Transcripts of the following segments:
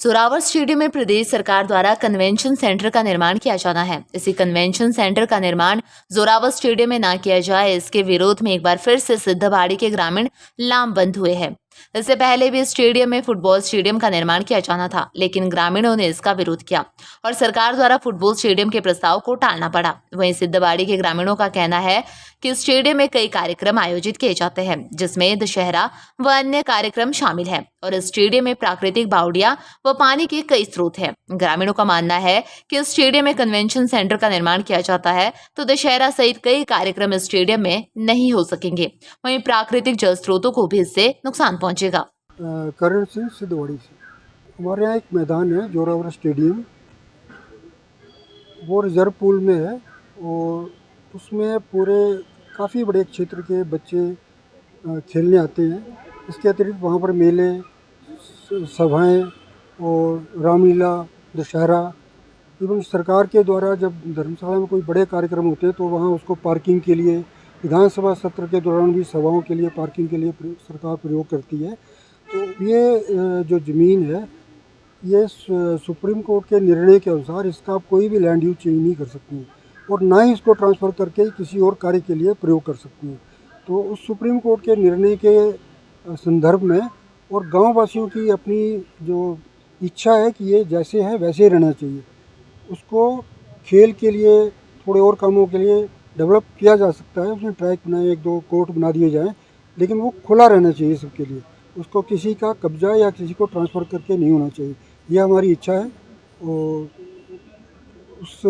Zorawar stadium में प्रदेश सरकार द्वारा कन्वेंशन सेंटर का निर्माण किया जाना है। इसी कन्वेंशन सेंटर का निर्माण जोरावर स्टेडियम में ना किया जाए, इसके विरोध में एक बार फिर से सिद्धबाड़ी के ग्रामीण लामबंद हुए हैं। इससे पहले भी स्टेडियम में फुटबॉल स्टेडियम का निर्माण किया जाना था, लेकिन ग्रामीणों ने इसका विरोध किया और सरकार द्वारा फुटबॉल स्टेडियम के प्रस्ताव को टालना पड़ा। वहीं सिद्धबाड़ी के ग्रामीणों का कहना है कि स्टेडियम में कई कार्यक्रम आयोजित किए जाते हैं, जिसमें दशहरा व अन्य कार्यक्रम शामिल हैं और इस स्टेडियम में प्राकृतिक बावड़िया व पानी के कई स्रोत हैं। ग्रामीणों का मानना है कि इस स्टेडियम में कन्वेंशन सेंटर का निर्माण किया जाता है तो दशहरा सहित कई कार्यक्रम इस स्टेडियम में नहीं हो सकेंगे। वहीं प्राकृतिक जल स्रोतों को भी इससे नुकसान पहुंचेगा। करण सिंह सिद्धवाड़ी से। हमारे यहाँ एक मैदान है जोरावर स्टेडियम, वो रिजर्व पूल में है और उसमें पूरे काफ़ी बड़े क्षेत्र के बच्चे खेलने आते हैं। इसके अतिरिक्त वहाँ पर मेले, सभाएं और रामलीला, दशहरा एवं सरकार के द्वारा जब धर्मशाला में कोई बड़े कार्यक्रम होते हैं तो वहाँ उसको पार्किंग के लिए, विधानसभा सत्र के दौरान भी सभाओं के लिए पार्किंग के लिए सरकार प्रयोग करती है। तो ये जो ज़मीन है, ये सुप्रीम कोर्ट के निर्णय के अनुसार इसका कोई भी लैंड यूज चेंज नहीं कर सकती है और ना ही इसको ट्रांसफ़र करके किसी और कार्य के लिए प्रयोग कर सकती है। तो उस सुप्रीम कोर्ट के निर्णय के संदर्भ में और गाँव वासियों की अपनी जो इच्छा है कि ये जैसे है वैसे रहना चाहिए, उसको खेल के लिए, थोड़े और कामों के लिए डेवलप किया जा सकता है। उसमें ट्रैक बनाए, एक दो कोर्ट बना दिए जाएँ, लेकिन वो खुला रहना चाहिए सबके लिए। उसको किसी का कब्जा या किसी को ट्रांसफ़र करके नहीं होना चाहिए, यह हमारी इच्छा है। और उस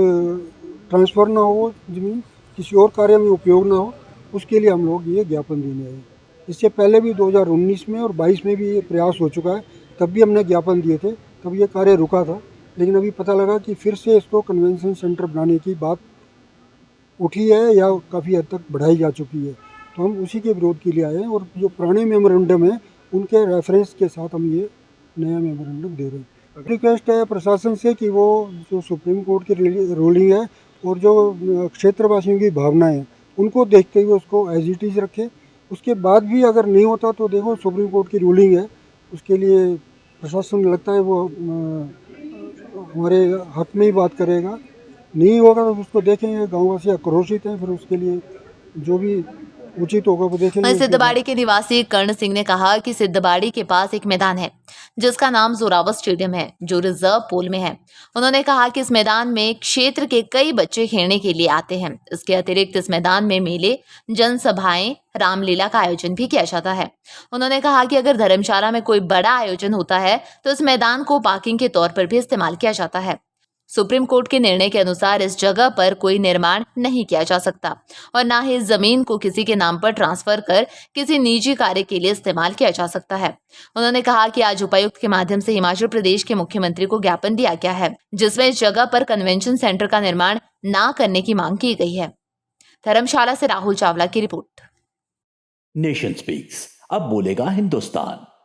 ट्रांसफ़र ना हो, ज़मीन किसी और कार्य में उपयोग ना हो, उसके लिए हम लोग ये ज्ञापन देने आए। इससे पहले भी 2019 में और 22 में भी ये प्रयास हो चुका है, तब भी हमने ज्ञापन दिए थे, तब ये कार्य रुका था। लेकिन अभी पता लगा कि फिर से इसको कन्वेंशन सेंटर बनाने की बात उठी है या काफ़ी हद तक बढ़ाई जा चुकी है, तो हम उसी के विरोध के लिए आए हैं। और जो पुराने मेमोरेंडम है उनके रेफरेंस के साथ हम ये नया मेमोरेंडम दे रहे हैं। रिक्वेस्ट है प्रशासन से कि वो जो सुप्रीम कोर्ट की रूलिंग है और जो क्षेत्रवासियों की भावनाएं हैं उनको देखते हुए उसको एज इट इज़ रखे। उसके बाद भी अगर नहीं होता तो देखो, सुप्रीम कोर्ट की रूलिंग है, उसके लिए प्रशासन लगता है वो हमारे हक में ही बात करेगा। नहीं होगा तो उसको देखेंगे, गाँववासी आक्रोशित हैं, फिर उसके लिए जो भी उचित होगा वो देखेंगे। सिद्धबाड़ी के निवासी कर्ण सिंह ने कहा कि सिद्धबाड़ी के पास एक मैदान है जिसका नाम जोरावर स्टेडियम है, जो रिजर्व पूल में है। उन्होंने कहा कि इस मैदान में क्षेत्र के कई बच्चे खेलने के लिए आते हैं। इसके अतिरिक्त इस मैदान में मेले, जनसभाएं, रामलीला का आयोजन भी किया जाता है। उन्होंने कहा कि अगर धर्मशाला में कोई बड़ा आयोजन होता है तो इस मैदान को पार्किंग के तौर पर भी इस्तेमाल किया जाता है। सुप्रीम कोर्ट के निर्णय के अनुसार इस जगह पर कोई निर्माण नहीं किया जा सकता और ना ही इस जमीन को किसी के नाम पर ट्रांसफर कर किसी निजी कार्य के लिए इस्तेमाल किया जा सकता है। उन्होंने कहा कि आज उपायुक्त के माध्यम से हिमाचल प्रदेश के मुख्यमंत्री को ज्ञापन दिया गया है, जिसमें इस जगह पर कन्वेंशन सेंटर का निर्माण ना करने की मांग की गई है। धर्मशाला से राहुल चावला की रिपोर्ट। नेशन स्पीक्स, अब बोलेगा हिंदुस्तान।